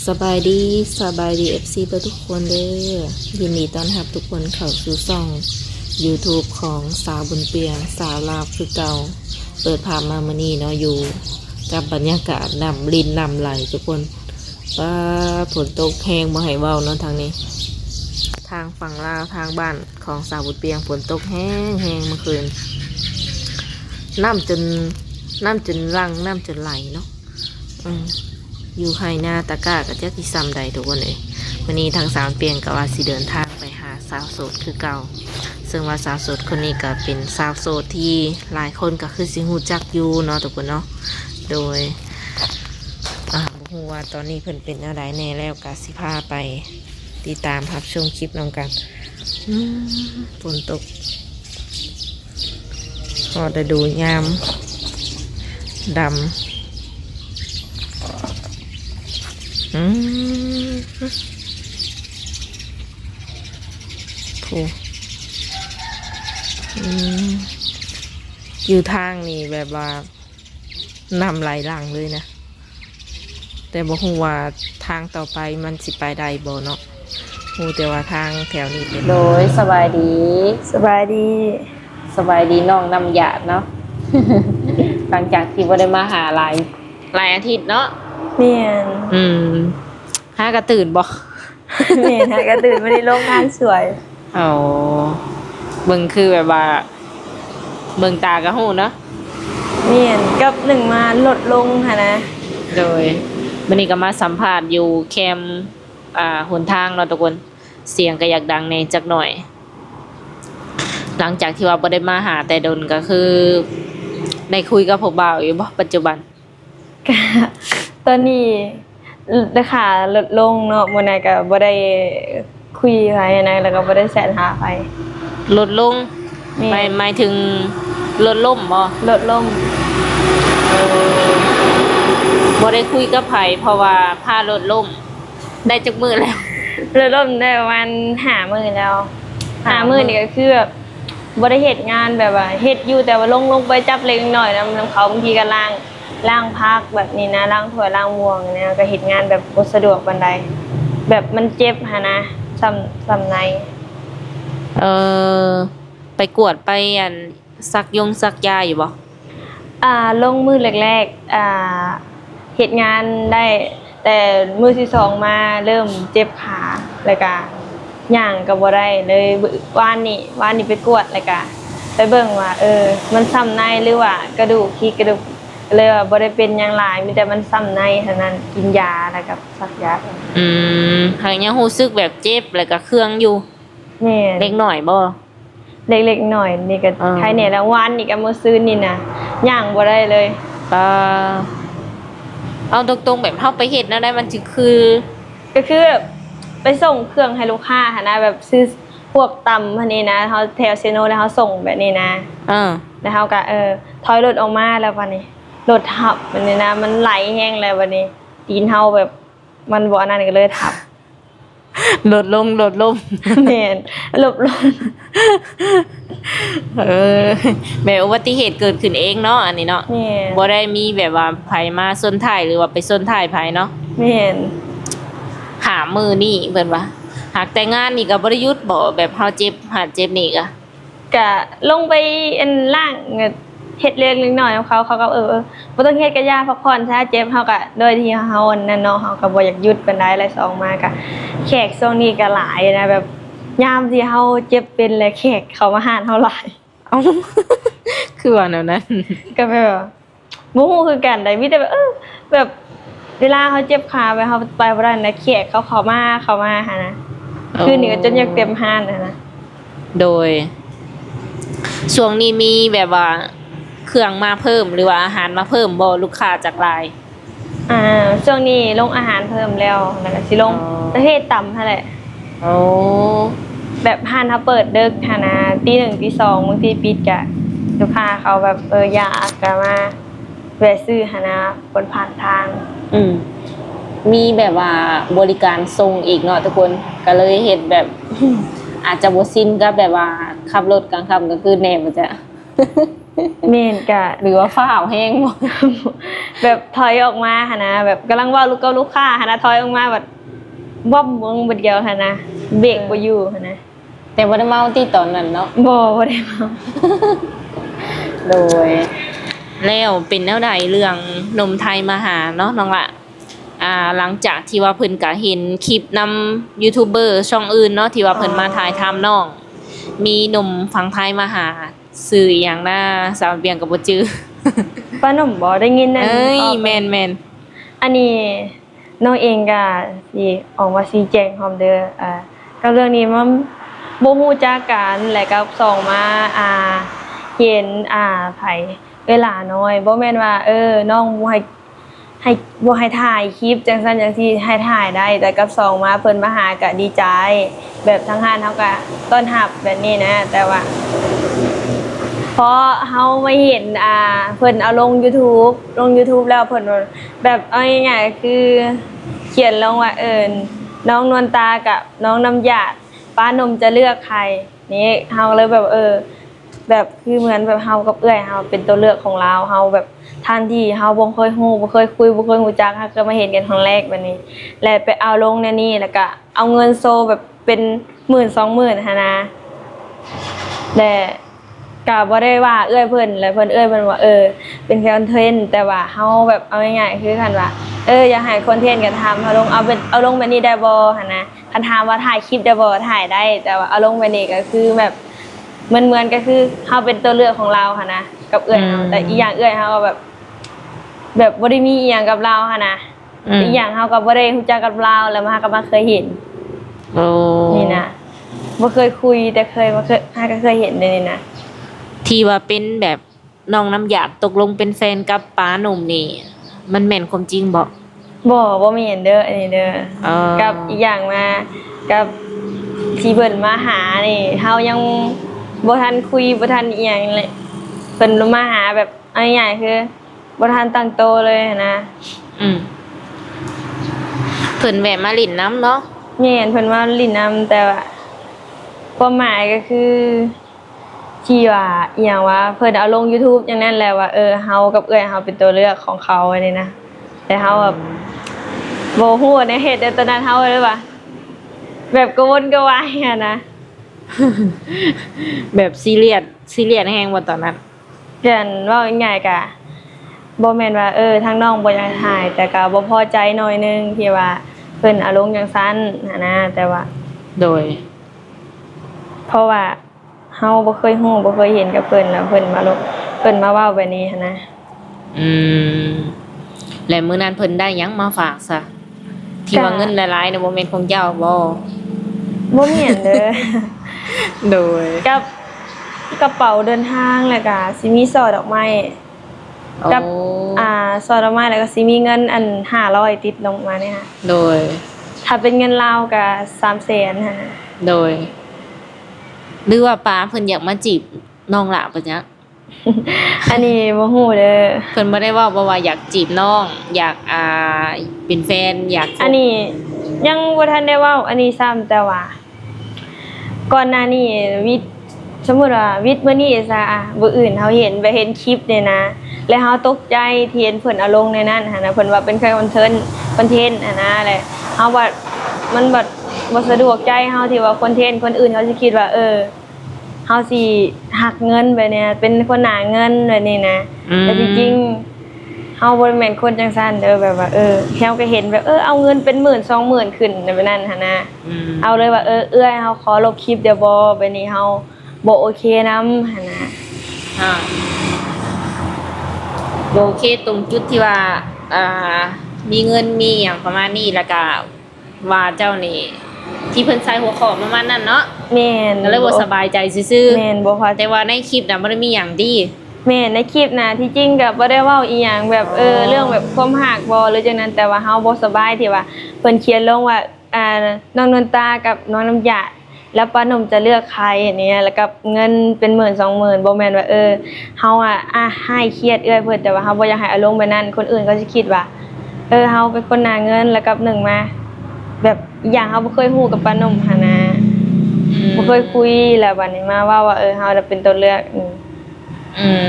สบายดีFC ทุกคนเด้อยินดีต้อนรับทุกคนเข้าสู่ช่อง YouTube ของสาวบุญเปียงสาวลาวคือเก่าเปิดภาพมามื้อนี้เนาะอยู่กับบรรยากาศน้ำรินน้ำไหลทุกคนว่าฝนตกแห้งบ่ให้เว้าเนาะทางนี้ทางฝั่งลาวทางบ้านของสาวบุญเปียงฝนตกแห้งเมื่อคืนน้ำจนรังน้ำจนไหลเนาะอยู่ไฮนาตะกร้ากับเจ้าที่ซ้ำใดทุกคนเลยวันนี้ทางสาวเปลี่ยนกับว่าสิเดินทางไปหาสาวโสดคือเก่าซึ่งว่าสาวโสดคนนี้ก็เป็นสาวโสดที่หลายคนก็คือสิหูจักอยู่เนาะทุกคนเนาะโดยบ่ฮู้ว่าตอนนี้เพิ่นเป็นอะไรแน่แล้วก็สิพาไปติดตามรับชมคลิปน้องกันฝนตกพอจะดูยามดำอยู่ทางนี่แบบว่านำไหลหลังเลยนะแต่บอกว่าทางต่อไปมันสิไปได้บ่เนาะฮู้แต่ว่าทางแถวนี้เป็นโดยสบายดีน้องนำหยาดเนาะ หลังจากที่บ่ได้มาหาหลายอาทิตย์เนาะเมียนหากระตื่นบ่เมียนหากระตื่นไม่ได้ลงงานสวยอ๋อเบิ่งคือแบบว่าเบิ่งตากระหูเนาะเมียนกับหนึ่งมาลดลงค่ะนะโดยวันนี้ก็มาสัมภาษณ์อยู่แคมป์หนทางเนาะทุกคนเสียงก็อยากดังในจักหน่อย หลังจากที่ว่าบ่ได้มาหาแต่ดนก็คือได้คุยกับพวกบ่าวอยู่บ่ปัจจุบันก็ตอนนี้ราคาลดลงเนาะมื้อนั้นก็บ่ได้คุยไผนะแล้วก็บ่ได้แชทหาไผลดลงหมายถึงลดล่มบ่ลดล่มบ่ได้คุยกับไผเพราะว่าพาลดล่มได้จักมื้อแล้วลดล่มได้ประมาณ5มื้อแล้ว5มื้อนี่ก็คือแบบบ่ได้เฮ็ดงานแบบว่าเฮ็ดอยู่แต่ว่าลงไปจับเล็กน้อยนำเขาบางทีก็ล้างพักแบบนี้นะล้างถ้วยล้างม่วงเนี่ยก็เฮ็ดงานแบบบ่สะดวกปานใดแบบมันเจ็บหั่นนะซ้ำในไปกวดไปซักยาอยู่บ่ลงมือแรกๆเฮ็ดงานได้แต่มือที่2มาเริ่มเจ็บขาแล้วก็ย่างก็บ่ได้เลยวานนี้ไปกวดแล้วก็ไปเบิ่งว่ามันซ้ำในหรือว่ากระดูกเลยว่าบ่ได้เป็นหยังหลายมีแต่มันซ้ำในเท่านั้นกินยาแล้วก็ซักยาหางยังรู้สึกแบบเจ็บแล้วก็เครื่องอยู่แม่เล็กหน่อยบ่เล็กๆหน่อยนี่ก็ใครเนี่ยแล้ววานนี่ก็มื้อซื่นนี่นะย่างบ่ได้เลยเอาตรงๆแบบเฮาไปเฮ็ดนะได้มันสิก็คือไปส่งเครื่องให้ลูกค้าหั่นนะแบบซื้อพวกตำพันนี้นะเฮาแถวเซโนแล้วเฮาส่งแบบนี้นะแล้วเฮาก็ถอยรถออกมาแล้วบัดนี้รถทับแบบนี้นะมันไหลแห้งแล้วบัดนี้ตีนเฮาแบบมันบ่อันนั้นก็เลยทับลดลมแม่นลดลงแม่อุบัติเหตุเกิดขึ้นเองเนาะอันนี้เนาะบ่ได้มีแบบว่าไผมาชนท้ายหรือว่าไปชนท้ายไผเนาะแม่นหามือนี่เพิ่นว่าหากแต่งานนี่ก็บ่ได้หยุดบ่แบบเฮาเจ็บนี่ก็ลงไปล่างเฮ็ดเล็กน้อยของเขาก็บ่ต้องเฮ็ดก็ยาพักผ่อนซะเจ็บเฮาก็โดยที่เฮานั่นเนาะเฮาก็บ่อยากหยุดปานใดแล้วสองมาก็แขกช่วงนี้ก็หลายนะแบบยามที่เฮาเจ็บเป็นแล้วแขกเข้ามาหาเฮาหลายคือว่าแนวนั้นก็แบบบ่ฮู้คือกันได้มีแต่แบบเวลาเฮาเจ็บขาไปเฮาไปบ่ได้นะแขกเขาเข้ามาหานะคือนี่ก็จนอยากเต็มห้านนะโดยช่วงนี้มีแบบว่าเครื่องมาเพิ่มหรือว่าอาหารมาเพิ่มบ่ลูกค้าจากรายช่วงนี้ลงอาหารเพิ่มแล้วก็สิลงประเภทต่ำนั่นแหละแบบร้านเฮาเปิดดึกหั่นนะตี 1 ตี 2บางทีปิดก็ลูกค้าเขาแบบอยากก็มาแวะซื้อหั่นนะคนผ่านทางมีแบบว่าบริการส่งอีกเนาะทุกคนก็เลยเฮ็ดแบบ อาจจะบ่ชินกับแบบว่าขับรถกลางค่ำกลางคืนแน่บ่จ๊ะ แม่นกะ หรือว่าฟ้าวแห้งบ่ แบบถอยออกมาหั่นนะแบบกำลังเว้าลูกกับลูกค้าหั่นนะถอยออกมาแบบวับวงบ่เดียวหั่นนะเบรกบ่อยู่หั่นนะ แต่บ่ได้เมาที่ตอนนั้นเนาะ บ่ได้เมา โดยแล้วเป็นแนวใดเรื่องหนมไทยมาหาเนาะน้องละหลังจากที่ว่าเพิ่นก็เห็นคลิปนำยูทูบเบอร์ช่องอื่นเนาะที่ว่าเพิ่นมาถ่ายทำน้องมีหนุ่มฝั่งไทยมาหาสื่ออหย่างน่าสาวเบียงก็บ่จื้อ ป้าหนุ่มบ่ได้ยินนั่น เอ้ย ออก แม่น อันนี้น้องเองก็สิออกมาชี้แจงพร้อมเด้อก็เรื่องนี้มันบ่ฮู้จักกันแล้วก็ส่องมาเห็นไผเวลาน้อยบ่แม่นว่าน้องบ่ให้ถ่ายคลิปจังซั่นจังซี่ให้ถ่ายได้แต่กับส่องมาเพิ่นมาหาก็ดีใจแบบทางห้านเฮาก็ต้อนรับแบบนี้นะแต่ว่า เพราะเฮาไม่เห็นเพิ่นเอาลง YouTube แล้วเพิ่นแบบเอาง่ายๆคือเขียนลงว่าน้องนวลตากับน้องน้ำหยาดป้านมจะเลือกใครนี่เฮาเลยแบบแบบคือเหมือนแบบเฮากับเอื้อยเฮาเป็นตัวเลือกของเราเฮาแบบทันทีเฮาบ่เคยฮู้บ่เคยคุยบ่เคยฮู้จักเฮาก็มาเห็นกันครั้งแรกแบบนี้แล้วไปเอาลงในนี่แล้วก็เอาเงินโซแบบเป็นหมื่น20,000หั่นนะแต่ก็บ่ได้ว่าเอื้อยเพิ่นแล้วเพิ่นว่าเป็นแค่คอนเทนต์แต่ว่าเฮาแบบเอาง่ายๆคือคันว่าอยากให้คอนเทนต์ก็ทำเอาลงเอาลงแบบนี้ได้บ่หั่นนะคันถามว่าถ่ายคลิปได้บ่ถ่ายได้แต่ว่าเอาลงแบบนี้ก็คือแบบเหมือนก็คือเฮาเป็นตัวเลือกของเราหั่นนะกับเอื้อยเฮาแต่อีกอย่างเอื้อยเฮาก็แบบบ่ได้มีอีหยังกับเราหั่นนะอีกอย่างเฮาก็บ่ได้รู้จักกับเราแล้วมาก็มาเคยเห็น โอ้ นี่นะบ่เคยคุยแต่เคยก็เคยเห็นเลยนี่นะ ที่ว่าเป็นแบบน้องน้ำหยาดตกลงเป็นแฟนกับป้าหนุ่มนี่มันแม่นความจริงบ่ บ่มีเห็นเด้ออันนี้เด้อ กับอีกอย่างมากับที่เพิ่นมาหานี่เฮายังบ่ทันคุยบ่ทันอีหยังเลยเพิ่นมาหาแบบเอาง่ายๆคือบ่ทันตั้งโตวเลยนะ เพิ่นแวะมาลิ้นน้ำเนาะ แม่นเพิ่นมาลิ้นนำแต่ว่าความหมายก็คือที่ว่าอีหยังว่าเพิ่นเอาลง YouTube อย่างนั้นแหละว่าเฮากับเอื้อยเฮาเป็นตัวเลือกของเขาอันนี้นะแต่เฮาแบบบ่ฮู้ในเหตุแต่ตอนนั้นเฮาเลยว่าแบบกระวนกระวายอะนะ แบบซีเรียสแฮงว่าตอนนั้น เพิ่นเว้าง่ายๆก็บ่แม่นว่าทางน้องบ่อยากถ่ายแต่ก็บ่พอใจหน่อยนึงที่ว่าเพิ่นเอาลงจังซั่นนะแต่ว่า โดย เพราะว่าเฮาบ่เคยฮู้บ่เคยเห็นกับเพิ่นแล้วเพิ่นมาลงเพิ่นมาเว้าแบบนี้หันนะ แล้วมื้อนั้นเพิ่นได้หยังมาฝากซะที่ว่าเงินหลายๆน่ะบ่แม่นของเจ้าบ่ บ่มีหยังเด้อ โดย กับกระเป๋าเดินทางแล้วก็สิมีซอดอกไม้กับซอดอกไม้แล้วก็สิมีเงินอัน500ติดลงมาเนี่ยค่ะ โดย ถ้าเป็นเงินลาวก็300,000ค่ะ โดยหรือว่าป้าเพิ่นอยากมาจีบน้องหล่ะปะจ๊ะ อันนี้บ่ฮู้เด้อ เพิ่นบ่ได้เว้าว่าอยากจีบน้องอยากเป็นแฟนอยากคบ อันนี้ยังบ่ทันได้เว้าอันนี้ซ้ำแต่ว่าก่อนหน้านี้สมมุติว่าวิทย์มื้อนี้ซะบ่อื่นเฮาเห็นคลิปเนี่ยนะแล้วเฮาตกใจที่เห็นเพิ่นเอาลงในนั้นหั่นนะเพิ่นว่าเป็นแค่คอนเทนต์หั่นนะแหละเฮาว่ามันบ่สะดวกใจเฮาที่ว่าคอนเทนต์คนอื่นเขาสิคิดว่าเฮาสิหักเงินแบบเนี้ยเป็นคนหนาเงินแบบนี้นะแต่จริงๆเฮาบ่ได้แม่นคนจังซั่นเด้อแบบว่าเฮาก็เห็นแบบเอาเงินเป็นหมื่น20,000ขึ้นแบบนั้นหั่นนะเอาเลยว่าเอื้อยเฮาขอลบคลิปเดี๋ยวบ่แบบนี้เฮาบ่โอเคนำหั่นนะ โอเคตรงจุดที่ว่ามีเงินมีหยังประมาณนี้แล้วก็ว่าเจ้านี่ที่เพิ่นใส่หัวข้อประมาณนั้นเนาะ แม่น ก็เลยบ่สบายใจซื่อ แม่นบ่พอ ๆแต่ว่าในคลิปน่ะบ่ได้มีหยังดี แม่นในคลิปนะที่จริงก็บ่ได้เว้าอีหยังแบบเรื่องแบบความหักบ่หรือจังนั้นแต่ว่าเฮาบ่สบายที่ว่าเพิ่นเขียนลงว่าน้องนวลตากับน้องน้ำหยาดแล้วป้าหนุ่มจะเลือกใครอันนี้แล้วก็เงินเป็นหมื่น20,000บ่แม่นว่าเฮาให้เครียดเอื้อยเพิ่นแต่ว่าเฮาบ่อยากให้อารมณ์แบบนั้นคนอื่นเขาสิคิดว่าเฮาเป็นคนหน้าเงินแล้วกับหนึ่งมาแบบอีกอย่างเฮาบ่เคยฮู้กับป้าหนุ่มหันนะบ่เคยคุยแล้วบัดนี้มาว่าเฮาจะเป็นตัวเลือก อืม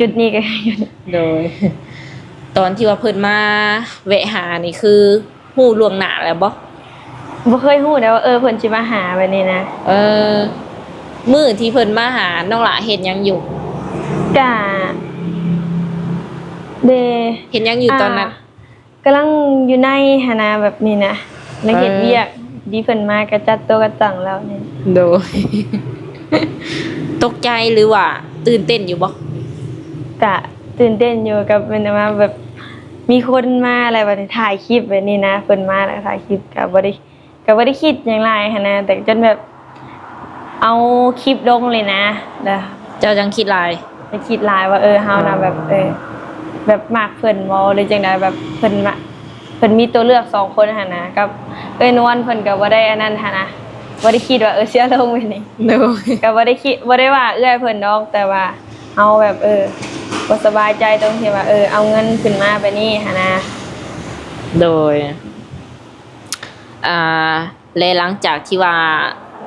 จุดนี้ก็อยู่นี่ โดย ตอนที่ว่าเพิ่นมาแวะหานี่คือฮู้ล่วงหน้าแล้วบ่ บ่เคยฮู้ได้ว่าเพิ่นสิมาหาแบบนี้นะ เออมื้อที่เพิ่นมาหาน้องหละเฮ็ดหยังอยู่ กะเด เฮ็ดหยังอยู่ตอนนั้น กำลังอยู่ในหนนะแบบนี้นะนักเฮ็ดเวียกดีเพิ่นมาก็จัดโต๊ะกระจังแล้วนี่ โดย ตกใจหรือว่า ตื่นเต้นอยู่บ่ กะตื่นเต้นอยู่กับเป็นว่าแบบมีคนมาอะไรแบบนี้ถ่ายคลิปแบบนี้นะเพิ่นมาแล้วถ่ายคลิปก็บ่ได้คิดหยังหลายหันนะแต่จนแบบเอาคลิปลงเลยนะแล้ว เจ้าจังคิดหลาย ไปคิดหลายว่าเฮานะแบบแบบมากเพิ่นบ่หรือจังได๋แบบเพิ่นมีตัวเลือก2คนหั่นนะกับนวลเพิ่นก็บ่ได้อันนั้นหั่นนะบ่ได้คิดว่าเสียลงไว้นี่ โดย ก็บ่ได้คิดบ่ได้ว่าเอื้อยเพิ่นดอกแต่ว่าเฮาแบบบ่สบายใจตรงที่ว่าเอาเงินขึ้นมาไปนี่หั่นนะ โดยและหลังจากที่ว่า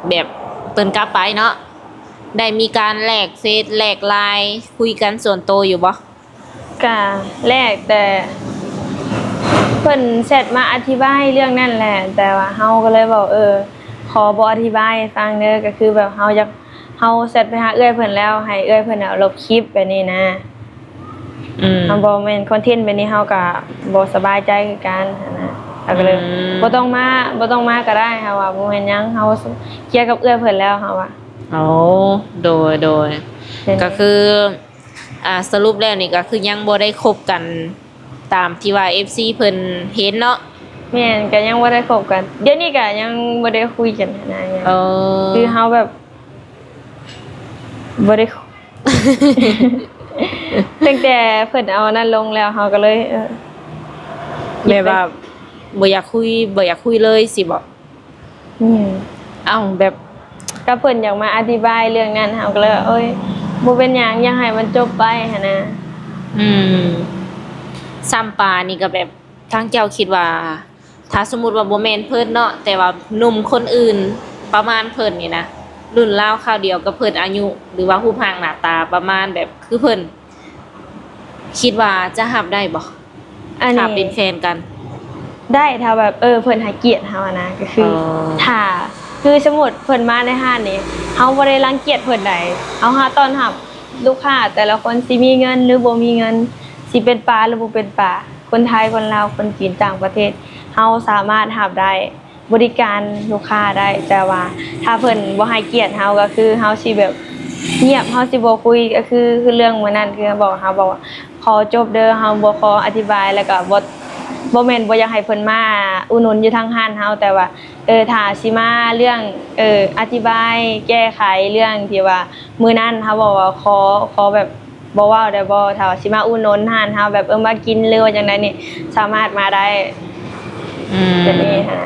แบบเปิ้นกลับไปเนาะได้มีการแลกเฟซแลกไลน์คุยกันส่วนตัวอยู่บ่ ก็แรกแต่เพิ่นแชทมาอธิบายเรื่องนั้นแหละแต่ว่าเฮาก็เลยบอกขอบ่อธิบายให้ฟังเด้อก็คือแบบเฮาแชทไปหาเอื้อยเพิ่นแล้วให้เอื้อยเพิ่นเอาลบคลิปแบบนี้นะ เฮาบ่แม่นคอนเทนต์แบบนี้เฮาก็บ่สบายใจคือกันหั้นนะแล้วก็เลยบ่ต้องมาก็ได้เฮาว่าบ่แม่นหยังเฮาเคลียร์กับเอื้อยเพิ่นแล้วเฮาว่า โอ้โดยก็คือสรุปแล้วนี่ก็คือยังบ่ได้คบกันตามที่ว่า FC เพิ่นเห็นเนาะ แม่นก็ยังบ่ได้คบกัน เดี๋ยวนี้ก็ยังบ่ได้คุยกันหั้นนะยัง คือเฮาแบบบ่ได้ ตั้งแต่เพิ่นเอานั่นลงแล้วเฮาก็เลยแบบว่าบ่อยากคุยเลยสิบ่ อืม เอ้าแบบ ก็เพิ่นอยากมาอธิบายเรื่องนั้นเฮาก็เลยว่าบ่เป็นหยังอยากให้มันจบไปหั่นนะ อืมซ้ำปลานี่ก็แบบทางเจ้าคิดว่า ถ้าสมมุติว่าบ่แม่นเพิ่นเนาะแต่ว่าหนุ่มคนอื่นประมาณเพิ่นนี่นะรุ่นราวคราวเดียวกับเพิ่นอายุ หรือว่ารูปร่างหน้าตาประมาณแบบคือเพิ่นคิดว่าจะรับได้บ่ อัน ถ้า นี้ เป็นแฟนกัน ได้ถ้าแบบเพิ่นให้เกียรติเฮาอะนะก็คือถ้าคือสมมุติเพิ่นมาในห้างนี่เฮาบ่ได้รังเกียจเพิ่นใดเฮาหาต้อนรับลูกค้าแต่ละคนสิมีเงินหรือบ่มีเงินสิเป็นปลาหรือบ่เป็นปลาคนไทยคนลาวคนจีนต่างประเทศเฮาสามารถรับได้บริการลูกค้าได้แต่ว่าถ้าเพิ่นบ่ให้เกียรติเฮาก็คือเฮาสิแบบเงียบเฮาสิบ่คุยก็คือเรื่องมื้อนั้นคือบอกเฮาบอกว่าขอจบเด้อเฮาบ่ขออธิบายแล้วก็บ่แม่นบ่อยากให้เพิ่นมาอุดหนุนอยู่ทางห้านเฮาแต่ว่าถ้าสิมาเรื่องอธิบายแก้ไขเรื่องที่ว่ามื้อนั้นเฮาบอกว่าขอแบบบ่เว้าได้บ่ถ้าว่าสิมาอุดหนุนห้านเฮาแบบมากินหรือว่าจังไดนี่สามารถมาได้แบบนี้ค่ะ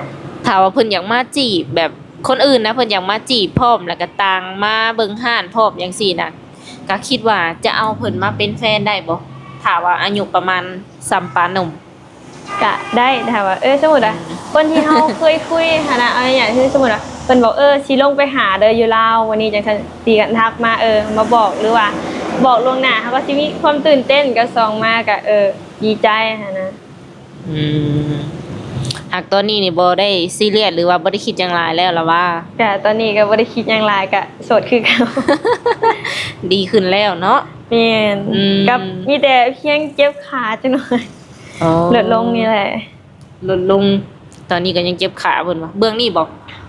ถ้าว่าเพิ่นอยากมาจีบแบบคนอื่นนะเพิ่นอยากมาจีบพร้อมแล้วก็ต่างมาเบิ่งห้านพร้อมจังซี่น่ะก็คิดว่าจะเอาเพิ่นมาเป็นแฟนได้บ่ถ้าว่าอายุประมาณซ้ำปานหนุ่ม ก็ได้ถ้าว่าสมมุติว่าคนที่เฮาเคยคุยหั่นน่ะเอาอย่างคือสมมุติว่าเพิ่นบอกสิลงไปหาเด้ออยู่ลาววันนี้จังซั่นสิกันทักมามาบอกหรือว่าบอกล่วงหน้าเฮาก็สิมีความตื่นเต้นก็ส่องมาก็ดีใจหั่นนะ อืมหากตอนนี้นี่บ่ได้ซีเรียสหรือว่าบ่ได้คิดหยังหลายแล้วล่ะว่า ก็ตอนนี้ก็บ่ได้คิดหยังหลายก็โสดคือเก่า ดีขึ้นแล้วเนาะ แม่น อืม กับมีแต่เพียงเจ็บขาจังหน่อย อ๋อ ลดลงนี่แหละ ลดลงตอนนี้ก็ยังเจ็บขาเพิ่นว่าเบื้องนี้บ่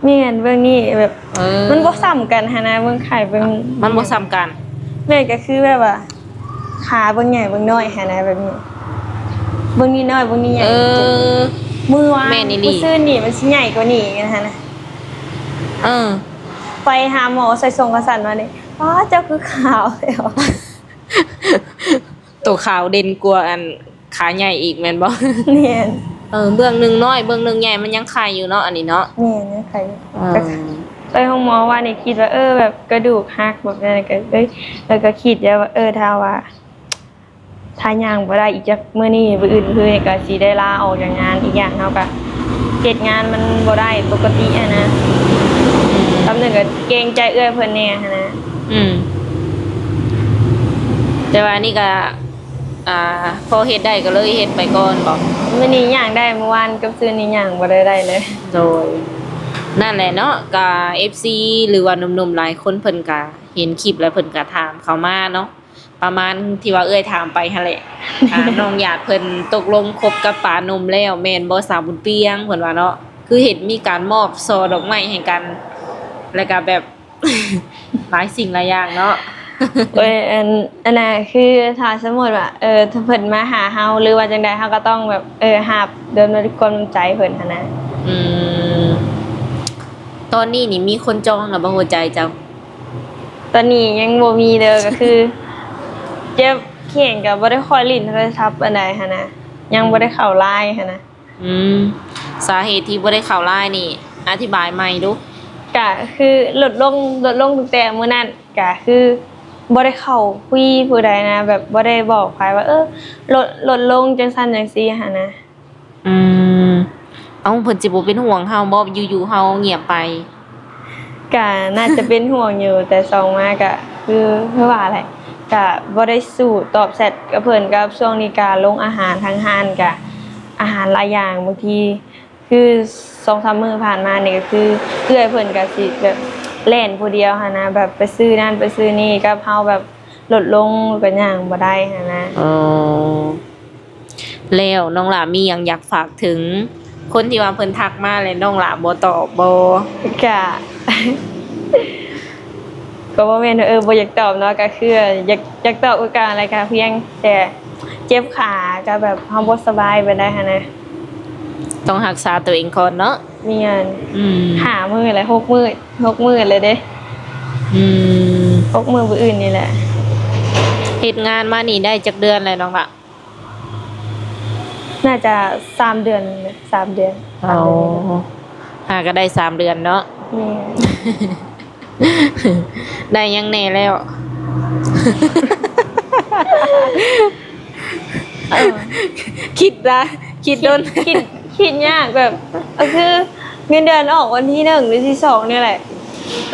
แม่นเบิ่งนี่แบบ มั มันบ่ซ้ำกันหั่นนะเบิ่งไข่เบิ่ง มันบ่ซ้ำกัน แม่ก็คือแบบว่าขาเบิ่งใหญ่เบิ่งน้อยหั่นนะแบบนี้เบิ่งนี่น้อยเบิ่งนี่ใหญ่ มือวาง แม่นี่ดิ มือซื่อนี่มันสิใหญ่กว่านี่นะคะนะ เออ ไปหาหมอใส่ทรงกระสันมาเนี่ยอ๋อเจ้าคือขาวเลยเหรอ ตัวขาวเด่นกว่าอันขาใหญ่อีกแม่นบ่ เนี่ย เบื้องหนึงน้อยเบื้องหนึงใหญ่มันยังคายอยู่เนาะอันนี้เนาะ เนี่ยใครไปห้องหมอว่านี่คิดว่าแบบกระดูกหักแบบนั้นก็แล้วก็คิดว่าถ้าว่าถ้าย่างบ่ได้อีกจักมื้อนี้มื้ออื่นคือก็สิได้ลาออกจากงานอีกอย่างเฮาก็เฮ็ดงานมันบ่ได้ปกติอะนะตำนึงก็เกรงใจเอื้อยเพิ่นแน่หันนะ อืม แต่ว่านี่ก็พอเฮ็ดได้ก็เลยเฮ็ดไปก่อนบ่ มื้อนี้ย่างได้เมื่อวานกับซื้อนี้ย่างบ่ได้เลย โดยนั่นแหละเนาะก็ FC หรือว่าหนุ่มๆหลายคนเพิ่นก็เห็นคลิปแล้วเพิ่นก็ถามเข้ามาเนาะประมาณที่ว่าเอ้ยถามไปหั่นแหละ น้องหยาดเพิ่นตกลงคบกับปาหนุ่มแล้วแม่นบ่สาวบุญเปียงเพิ่นว่าเนาะคือเห็นมีการมอบซอดอกไม้ให้กัน แล้วก็แบบ หลายสิ่งหลายอย่างเนาะ เอ้ยอันน่ะคือถ้าสมมุติว่าถ้าเพิ่นมาหาเฮาหรือว่าจังใดเฮาก็ต้องแบบรับเดินด้วยความน้ำใจเพิ่นหันนะ อืมตอนนี้นี่มีคนจองแล้วบ่หัวใจเจ้า ตอนนี้ยังบ่มีเด้อก็คือ เจ็บเข่งก็บ่ได้ค่อยลิ้นโทรศัพท์อันใดหันนะยังบ่ได้เข้าไลน์หันนะ อืมสาเหตุที่บ่ได้เข้าไลน์นี่ อธิบายใหม่ดู ก็คือลดลงตั้งแต่มื้อนั้นก็คือบ่ได้เข้าคุยผู้ใดนะแบบบ่ได้บอกใครว่าลดลงจังซั่นจังซี่หันนะ อืมเอาเพิ่นสิบ่เป็นห่วงเฮาบ่อยู่ๆเฮาเงียบไป ก็น่าจะเป็นห่วงอยู่แต่ส่องมาก็คือเพื่อว่าอะไรก็บ่ได้สู้ตอบแชทกับเพิ่นกับช่วงนี้ก็ลงอาหารทางห้านก็อาหารหลายอย่างบางทีคือ 2-3 มื้อผ่านมานี่ก็คือเอื้อยเพิ่นก็สิแบบแล่นผู้เดียวหันนะแบบไปซื้อนั่นไปซื้อนี่กับเฮาแบบลดลงก็ย่างบ่ได้หันนะ อ๋อแล้วน้องหลามีหยังอยากฝากถึง คนที่ว่าเพิ่นทักมาแล้วน้องหลาบ่ตอบบ่ ก็ ก็บ่แม่นว่าบ่อยากตอบเนาะก็คืออยากตอบคือการอะไรก็เพียงแต่เจ็บขาก็แบบเฮาบ่สบายไปได้หันนะ ต้องรักษาตัวเองก่อนเนาะ มีงาน อืม 5 มื้อเลย6 มื้อเลยเด้ อืม 6 มื้อมื้ออื่นนี่แหละ เฮ็ดงานมานี่ได้จักเดือนแล้วน้องล่ะ น่าจะ3 เดือนนะ3 เดือน อ๋อหาก็ได้3 เดือนเนาะ นี่ ได้ยังแน่แล้ว คิดละคิดโดน คิดยากแบบก็คือเงินเดือนออกวันที่1หรือที่2นี่แหละ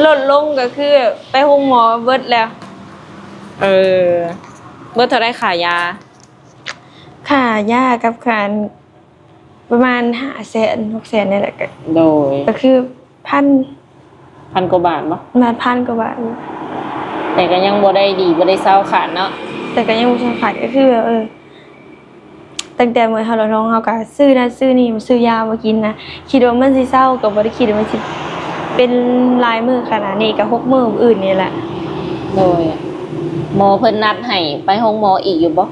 ลดลงก็คือไปโรงหมอเบิดแล้ว เออเบิดเท่าไรขายา ค่ายากับการประมาณ500,000 600,000นี่แหละก็ โดย ก็คือพัน 1,000 กว่าบาทเนาะ มา1,000 กว่าบาท แต่ก็ยังบ่ได้ดีบ่ได้เศร้าขาดเนาะ แต่ก็ยังบ่ใช่ขาดก็คือแบบตั้งแต่มื้อเฮาเราน้องเฮาก็ซื้อนั่นซื้อนี่มาซื้อยามากินนะคิดว่ามันสิเศร้าก็บ่ได้คิดว่ามันสิเป็นหลายมื้อขนาดนี้ก็6 มื้ออื่นนี่แหละ โดยหมอเพิ่นนัดให้ไปห้องหมออีกอยู่บ่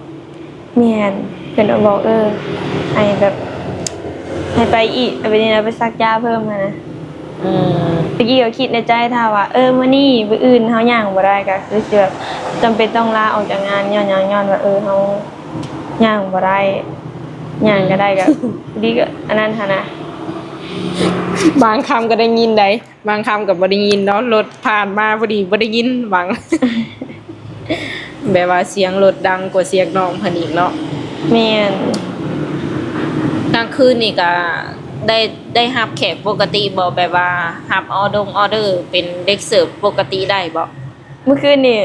แม่นเพิ่นก็บอกให้แบบให้ไปอีกไปนี่นะไปซักยาเพิ่มมานะ อืม เมื่อกี้ก็คิดในใจถ้าว่ามื้อนี้มื้ออื่นเฮาย่างบ่ได้ก็คือสิแบบจำเป็นต้องลาออกจากงานย้อนหยังย้อนว่าเฮาย่างบ่ได้ย่างก็ได้ก็ ดีก็อันนั้นหั่นนะ บางคำก็ได้ยินได้บางคำก็บ่ได้ยินเนาะรถผ่านมาพอดีบ่ได้ยินบาง แบบว่าเสียงรถดังกว่าเสียงน้องเพิ่นอีกเนาะ แม่น กลางคืนนี่ก็ได้รับแขกปกติบ่แบบว่ารับออเดอร์เป็นเด็กเสิร์ฟปกติได้บ่ เมื่อคืนนี่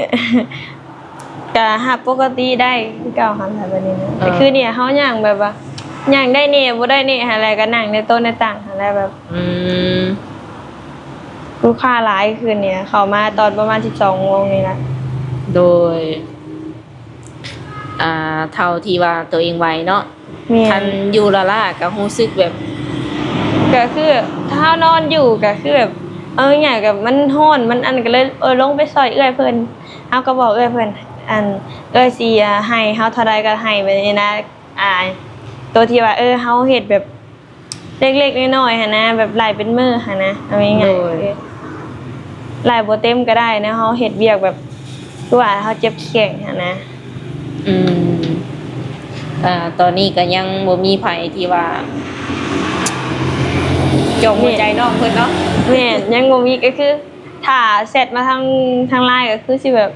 ก็หับปกติได้คือเก่าหันแบบนี้นะแต่คือเนี่ยเฮาย่างแบบว่าย่างได้นี่บ่ได้นี่อะไรก็นั่งในโต๊ะในต่างอะไรแบบ อืม ลูกค้าหลายคืนเนี่ยเข้ามาตอนประมาณ 12 โมงนี่นะ โดยเท่าที่ว่าตัวเองไหวเนาะ แม่ ทันอยู่ละล่ะก็รู้สึกแบบ ก็คือถ้านอนอยู่ก็คือแบบง่ายๆกับมันร้อนมันอันก็เลยลงไปซอยเอื้อยเพิ่นเฮาก็บอกเอื้อยเพิ่นสิให้เฮาเท่าใดก็ให้ไปนี่นะตัวที่ว่าเฮาเฮ็ดแบบเล็กๆน้อยๆหั่นนะแบบหลายเป็นมื้อหั่นนะเอาง่ายๆหลายบ่เต็มก็ได้นะเฮาเฮ็ดเวียกแบบคือว่าเฮาเจ็บแข้งหั่นนะ อืมตอนนี้ก็ยังบ่มีไผที่ว่าจงหัวใจน้องเพิ่นเนาะ แม่นยังบ่มีก็คือถ้าเสร็จมาทางไลน์ก็คือสิแบบ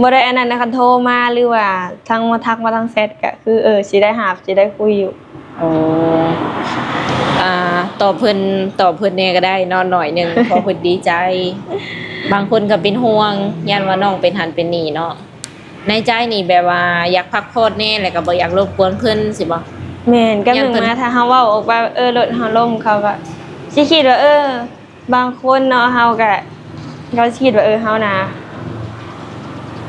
บ่ได้อันนั้นนะคันโทรมาหรือว่าทางมาทักมาทางแชทก็คือสิได้หาบสิได้คุยอยู่ โอ้ตอบเพิ่นแน่ก็ได้นอนหน่อยหนึง เพราะเพิ่นดีใจ บางคนก็เป็นห่วงย่านว่าน้องเป็นหันเป็นนี่เนาะ ในใจนี่แบบว่าอยากพักผ่อนแน่แล้วก็บ่อยากรบกวนเพิ่นสิบ่ แม่นก็ ยั มึ ง ง เพิ่น มาถ้าเฮาเว้าออกไปรถเฮาล่มเขาก็สิคิดว่าบางคนเนาะเฮาก็เขาสิคิดว่าเฮานะ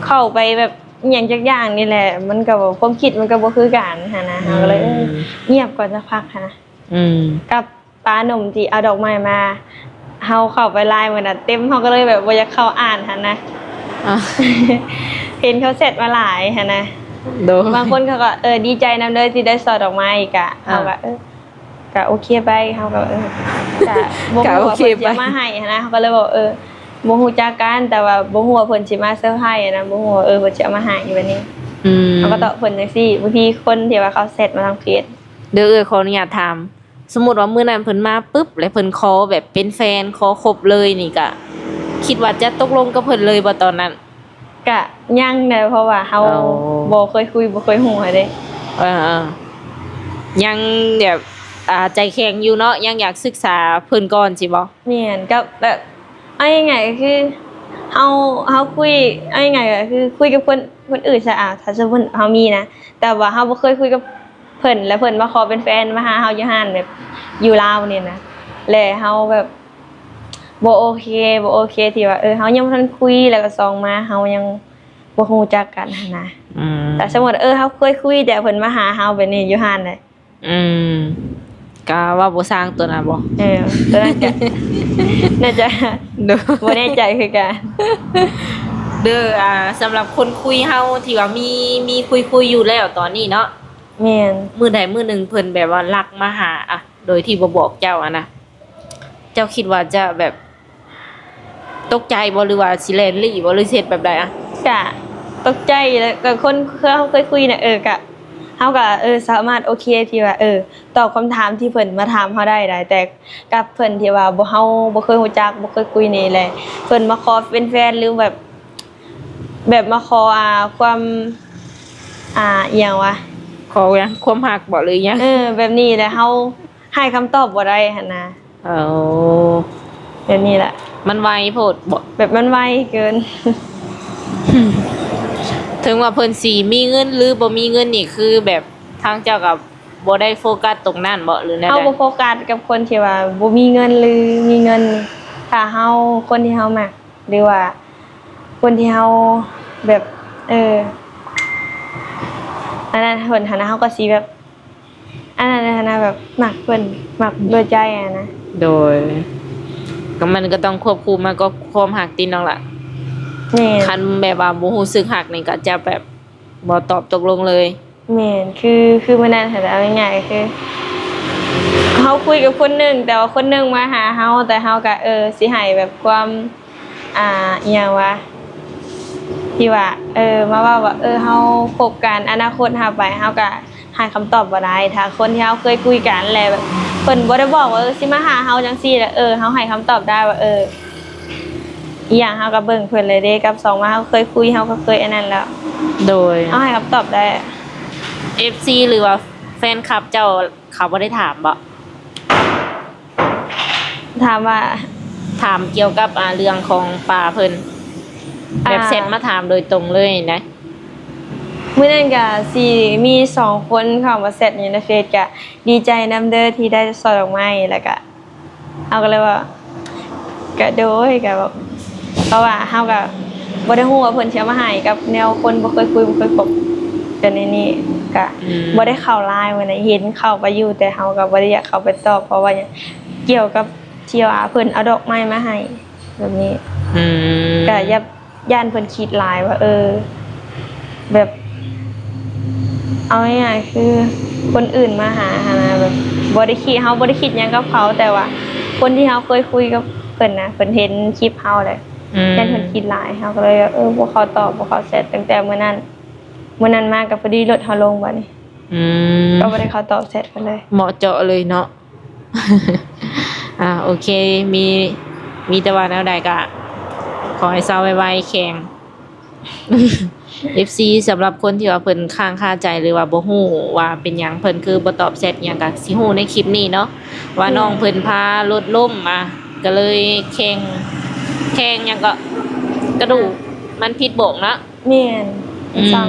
เข้าไปแบบอหยังจักอย่างนี่แหละ มันก็บ่ความคิดมันก็บ่คือกันหันนะเฮาก็เลยเงียบก่อนสักพักหันนะ อืม กับป้าหนุ่มที่เอาดอกไม้มาเฮาเข้าไปไล่มื้อน่ะเต็มเฮาก็เลยแบบบ่อยากเข้าอ่านหันนะ อ่ะ เห็นเขาเสร็จมาหลายหันนะ โดย บางคนเขาก็ดีใจนำเลยที่ได้สอดดอกไม้อีกอะ อ่า เขาก็ก็โอเคไปเขาก็ก็บ่ ก็ ฮู้ โอ ว่า เค เพิ่น ไป สิมาให้หั้นนะเขาก็เลยบอกบ่ฮู้จักกันแต่ว่าบ่ฮู้ว่าเพิ่นสิมาเซอร์ไพรส์นะบ่ฮู้ว่าเพิ่นสิเอามาให้อยู่วันนี้ อืม เขาก็ตอบเพิ่นจังซี่บางทีคนที่ว่าเขาเสร็จมาทางเฟซ เด้อขออนุญาตถามสมมุติว่ามื้อนั้นเพิ่นมาปุ๊บแล้วเพิ่นขอแบบเป็นแฟนขอคบเลยนี่ก็คิดว่าจะตกลงกับเพิ่นเลยบ่ตอนนั้น ก็ยังเด้เพราะว่าเฮา เอา บ่เคยคุยบ่เคยฮู้หั้นเด้ เออๆยังแบบใจแข็งอยู่เนาะยังอยากศึกษาเพิ่นก่อนสิบ่ แม่นก็แบบเอาง่ายๆก็คือเฮาคุยเอาง่ายๆก็คือคุยกับคนอื่นซะถ้าสมมุติเฮามีนะแต่ว่าเฮาบ่เคยคุยกับเพิ่นแล้วเพิ่นมาขอเป็นแฟนมาหาเฮาอยู่ห้านแบบอยู่ลาวนี่นะแล้วเฮาแบบบ่โอเคที่ว่าเฮายังบ่ทันคุยแล้วก็สองมาเฮายังบ่ฮู้จักกันหั้นนะ อืม แต่สมมุติเฮาเคยคุยแต่เพิ่นมาหาเฮาแบบนี้อยู่ห้านเลย อืมก็ว่าบ่สร้างตัวน่ะบ่ ตัวนั้นจะ น่าจะ เด้อ บ่แน่ใจคือกัน เด้อสำหรับคนคุยเฮาที่ว่ามีคุยอยู่แล้วตอนนี้เนาะ แม่น มื้อใดมื้อหนึงเพิ่นแบบว่ารักมาหาโดยที่บ่บอกเจ้านะเจ้าคิดว่าจะแบบตกใจบ่หรือว่าสิแลนลี่บ่หรือสิเฮ็ดแบบใดอะ ก็ตกใจแล้วก็คนเขาเคยคุยน่ะก็เฮาก็สามารถโอเคที่ว่าตอบคำถามที่เพิ่นมาถามเฮาได้แต่กับเพิ่นที่ว่าเฮาบ่เคยรู้จักบ่เคยคุยนี่แหละเพิ่นมาขอเป็นแฟนหรือแบบมาขอความอีหยังวะ ขอหยังความรักบ่หรือหยัง แบบนี้แหละเฮาให้คำตอบบ่ได้หั่นนะ เอา แบบนี้แหละ มันไวโพดบ่ แบบมันไวเกิน ถึงว่าเพิ่นสิมีเงินหรือบ่มีเงินนี่คือแบบทางเจ้าก็บ่ได้โฟกัสตรงนั้นบ่หรือแนว เฮา ใด บ่โฟกัสกับคนที่ว่าบ่มีเงินหรือมีเงินถ้าเฮาคนที่เฮามักหรือว่าคนที่เฮาแบบอันนั้นเพิ่นหันนะเฮาก็สิแบบอันนั้นนะแบบมักเพิ่นมักด้วยใจนะ โดยก็มันก็ต้องควบคุมมันก็ความหักติน้องล่ะ แม่น คันแบบว่าบ่รู้สึกหักนี่ก็จะแบบบ่ตอบตกลงเลย แม่นคือมื้อนั้นหันเอาง่ายๆคือเฮาคุยกับคนหนึงแต่ว่าคนหนึงมาหาเฮาแต่เฮาก็สิให้แบบความอีหยังวะ ที่ว่ามาว่าเฮาคบกันอนาคตเฮาไปเฮาก็ให้คำตอบบ่ได้ถ้าคนที่เฮาเคยคุยกันแล้วแบบเพิ่นบ่ได้บอกว่าสิมาหาเฮาจังซี่แหละเฮาให้คำตอบได้ว่าอีหยังเฮาก็เบิ่งเพิ่นเลยเด้กับสองมาเฮาเคยคุยเฮาก็เคยอันนั้นแล้ว โดย เฮาให้คำตอบได้ FC หรือว่าแฟนคลับเจ้าเขาบ่ได้ถามบ่ ถามว่า ถามเกี่ยวกับเรื่องของป่าเพิ่นแบบเสร็จมาถามโดยตรงเลยนะ มื้อนั้นก็สิมี2คนเข้ามาแชทอยู่ในเฟซก็ดีใจนำเด้อที่ได้สอดดอกไม้แล้วก็เอาก็เลยว่าก็โดยก็แบบเพราะว่าเฮาก็บ่ได้ฮู้ว่าเพิ่นสิเอามาให้กับแนวคนบ่เคยคุยบ่เคยคบกันในนี้ก็บ่ได้เข้าไลน์มื้อนั้นเห็นเข้าไปอยู่แต่เฮาก็บ่ได้อยากเข้าไปตอบเพราะว่าหยังเกี่ยวกับที่ว่าเพิ่นเอาดอกไม้มาให้แบบนี้ อืม ก็ย่านเพิ่นคิดหลายว่าแบบเอาง่ายๆคือคนอื่นมาหาหานะแบบบ่ได้คิดเฮาบ่ได้คิดหยังกับเขาแต่ว่า คนที่เฮาเคยคุยกับเพิ่นนะเพิ่นเห็นคลิปเฮาเลย ย่านเพิ่นคิดหลายเฮาก็เลยบ่เขาตอบบ่เขาแชทตั้งแต่มื้อนั้นมาก็พอดีรถเฮาลงบัดนี้ อืม ก็บ่ได้เขาตอบแชทเพิ่นเลย เหมาะเจาะเลยเนาะ โอเคมีแต่ว่าแนวใดก็ขอให้เซาไวๆแข็ง FC สำหรับคนที่ว่าเพิ่นค้างคาใจหรือว่าบ่ฮู้ว่าเป็นหยังเพิ่นคือบ่ตอบแชทหยังก็สิฮู้ในคลิปนี้เนาะว่าน้องเพิ่นพารถล้มก็เลยแข่งหยังก็กระดูกมันผิดโบกเนาะ แม่น สั่ง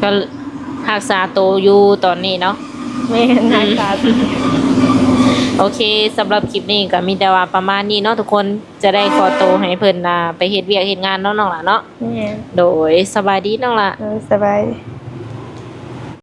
ก็รักษาตัวอยู่ตอนนี้เนาะ แม่นรักษา โอเคสำหรับคลิปนี้ก็มีแต่ว่าประมาณนี้เนาะทุกคนจะได้ขอตัวให้เพิ่นไปเฮ็ดเวียกเฮ็ดงานเนาะน้องล่ะเนาะ แม่น โดยสบายดีน้องล่ะ สบาย